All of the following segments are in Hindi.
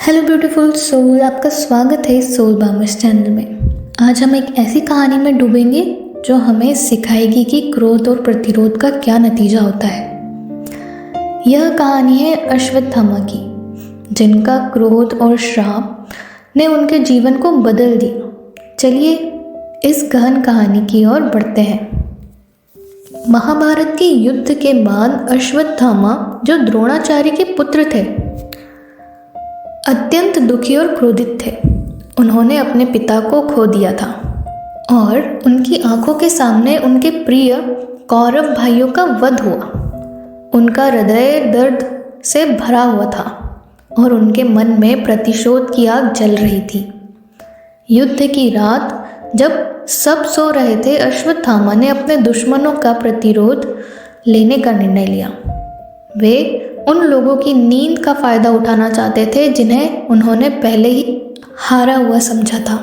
हेलो ब्यूटीफुल सोल, आपका स्वागत है इस सोल बामर्स चैनल में। आज हम एक ऐसी कहानी में डूबेंगे जो हमें सिखाएगी कि क्रोध और प्रतिरोध का क्या नतीजा होता है। यह कहानी है अश्वत्थामा की, जिनका क्रोध और श्राप ने उनके जीवन को बदल दिया। चलिए इस गहन कहानी की ओर बढ़ते हैं। महाभारत के युद्ध के बाद अश्वत्थामा, जो द्रोणाचार्य के पुत्र थे, अत्यंत दुखी और क्रोधित थे। उन्होंने अपने पिता को खो दिया था और उनकी आंखों के सामने उनके प्रिय कौरव भाइयों का वध हुआ। उनका हृदय दर्द से भरा हुआ था और उनके मन में प्रतिशोध की आग जल रही थी। युद्ध की रात जब सब सो रहे थे, अश्वत्थामा ने अपने दुश्मनों का प्रतिरोध लेने का निर्णय लिया। वे उन लोगों की नींद का फायदा उठाना चाहते थे जिन्हें उन्होंने पहले ही हारा हुआ समझा था।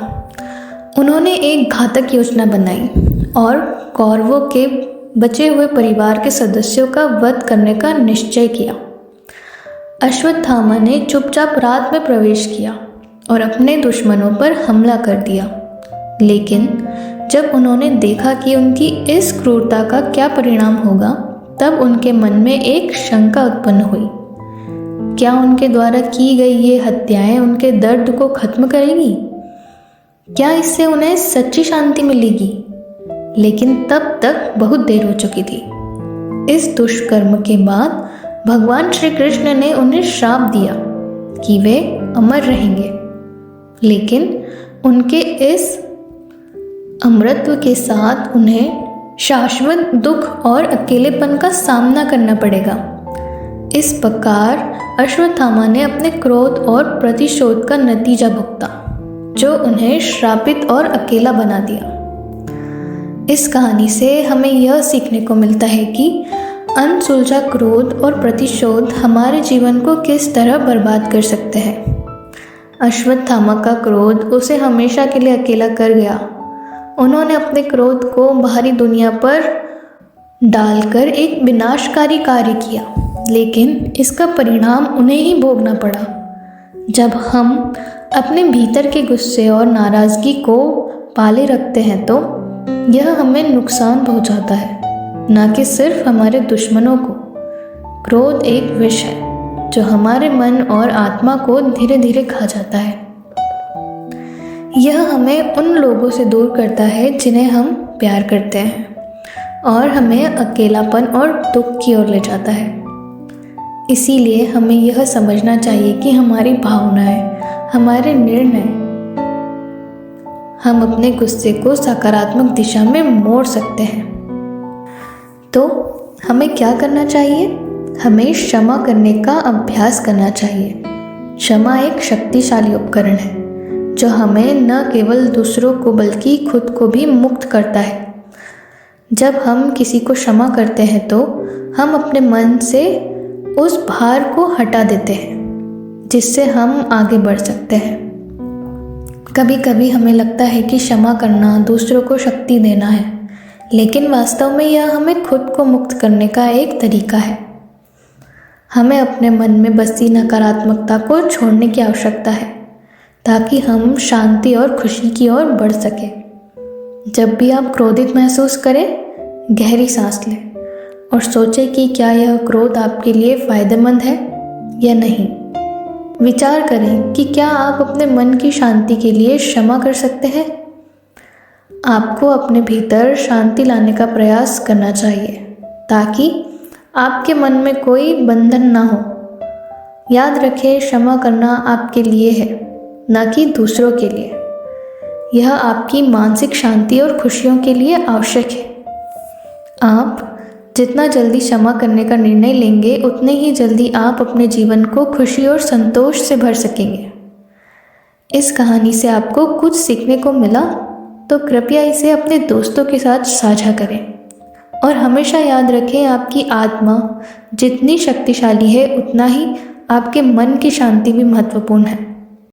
उन्होंने एक घातक योजना बनाई और कौरवों के बचे हुए परिवार के सदस्यों का वध करने का निश्चय किया। अश्वत्थामा ने चुपचाप रात में प्रवेश किया और अपने दुश्मनों पर हमला कर दिया। लेकिन जब उन्होंने देखा कि उनकी इस क्रूरता का क्या परिणाम होगा, तब उनके मन में एक शंका उत्पन्न हुई। क्या उनके द्वारा की गई ये हत्याएं उनके दर्द को खत्म करेंगी? क्या इससे उन्हें सच्ची शांति मिलेगी? लेकिन तब तक बहुत देर हो चुकी थी। इस दुष्कर्म के बाद भगवान श्री कृष्ण ने उन्हें श्राप दिया कि वे अमर रहेंगे, लेकिन उनके इस अमरत्व के साथ उन्हें शाश्वत दुख और अकेलेपन का सामना करना पड़ेगा। इस प्रकार अश्वत्थामा ने अपने क्रोध और प्रतिशोध का नतीजा भुगता, जो उन्हें श्रापित और अकेला बना दिया। इस कहानी से हमें यह सीखने को मिलता है कि अनसुलझा क्रोध और प्रतिशोध हमारे जीवन को किस तरह बर्बाद कर सकते हैं। अश्वत्थामा का क्रोध उसे हमेशा के लिए अकेला कर गया। उन्होंने अपने क्रोध को बाहरी दुनिया पर डालकर एक विनाशकारी कार्य किया, लेकिन इसका परिणाम उन्हें ही भोगना पड़ा। जब हम अपने भीतर के गुस्से और नाराज़गी को पाले रखते हैं तो यह हमें नुकसान पहुंचाता है, न कि सिर्फ हमारे दुश्मनों को। क्रोध एक विष है जो हमारे मन और आत्मा को धीरे धीरे खा जाता है। यह हमें उन लोगों से दूर करता है जिन्हें हम प्यार करते हैं और हमें अकेलापन और दुख की ओर ले जाता है। इसीलिए हमें यह समझना चाहिए कि हमारी भावनाएं, हमारे निर्णय, हम अपने गुस्से को सकारात्मक दिशा में मोड़ सकते हैं। तो हमें क्या करना चाहिए? हमें क्षमा करने का अभ्यास करना चाहिए। क्षमा एक शक्तिशाली उपकरण है जो हमें न केवल दूसरों को बल्कि खुद को भी मुक्त करता है। जब हम किसी को क्षमा करते हैं तो हम अपने मन से उस भार को हटा देते हैं, जिससे हम आगे बढ़ सकते हैं। कभी कभी हमें लगता है कि क्षमा करना दूसरों को शक्ति देना है, लेकिन वास्तव में यह हमें खुद को मुक्त करने का एक तरीका है। हमें अपने मन में बसी नकारात्मकता को छोड़ने की आवश्यकता है ताकि हम शांति और खुशी की ओर बढ़ सकें। जब भी आप क्रोधित महसूस करें, गहरी सांस लें और सोचें कि क्या यह क्रोध आपके लिए फ़ायदेमंद है या नहीं। विचार करें कि क्या आप अपने मन की शांति के लिए क्षमा कर सकते हैं। आपको अपने भीतर शांति लाने का प्रयास करना चाहिए ताकि आपके मन में कोई बंधन ना हो। याद रखें, क्षमा करना आपके लिए है, न कि दूसरों के लिए। यह आपकी मानसिक शांति और खुशियों के लिए आवश्यक है। आप जितना जल्दी क्षमा करने का निर्णय लेंगे, उतने ही जल्दी आप अपने जीवन को खुशी और संतोष से भर सकेंगे। इस कहानी से आपको कुछ सीखने को मिला तो कृपया इसे अपने दोस्तों के साथ साझा करें और हमेशा याद रखें, आपकी आत्मा जितनी शक्तिशाली है, उतना ही आपके मन की शांति भी महत्वपूर्ण है।